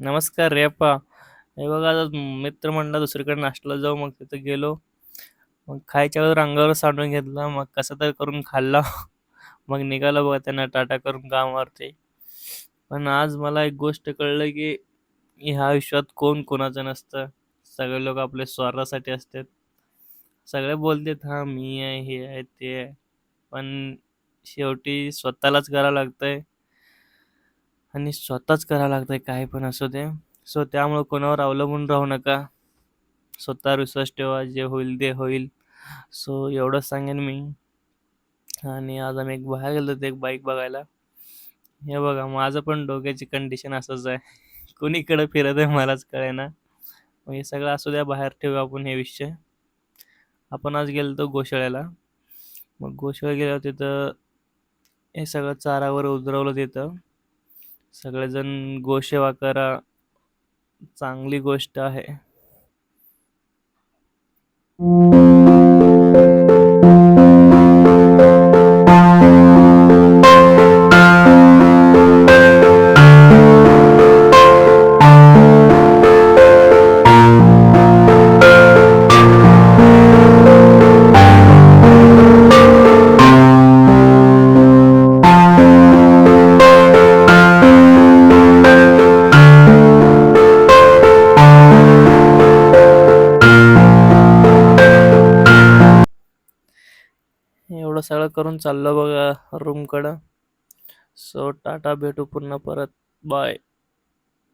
नमस्कार रे अप्पा. हे बघा आता मित्र म्हणला दुसरीकडे नाश्त्याला जाऊ, मग तिथं गेलो. मग खायच्या वेळेवर अंगावर सांडून घेतला, मग कसं तर करून खाल्ला. मग निघालो बघा त्यांना टाटा करून कामावरती. पण आज मला एक गोष्ट कळलं की ह्या आयुष्यात कोण कोणाचं नसतं. सगळे लोक आपल्या स्वार्थासाठी असतात. सगळे बोलतात हा मी आहे, हे आहे, ते आहे. पण शेवटी स्वतःलाच करावं लागतंय आणि स्वतःच करावं लागतंय काही पण असू दे. सो त्यामुळे कोणावर अवलंबून राहू नका. स्वतःवर विश्वास ठेवा, जे होईल ते होईल. सो एवढंच सांगेन मी. आणि आज आम्ही एक बाहेर गेलो होतो एक बाईक बघायला. हे बघा माझं पण डोक्याची कंडिशन असंच आहे. कुणीकडे फिरत आहे मलाच कळेना. मग हे सगळं असू द्या, बाहेर ठेवू आपण हे विषय. आपण आज गेलो गोशाळ्याला. मग गोशाळा गेल्यावर तिथं हे सगळं चारावर उतरवलं तिथं. सगळेजण गोसेवा करा, चांगली गोष्ट आहे. एवढं सगळं करून चाललो बघा रूमकडं. सो टाटा, भेटू पुन्हा परत. बाय.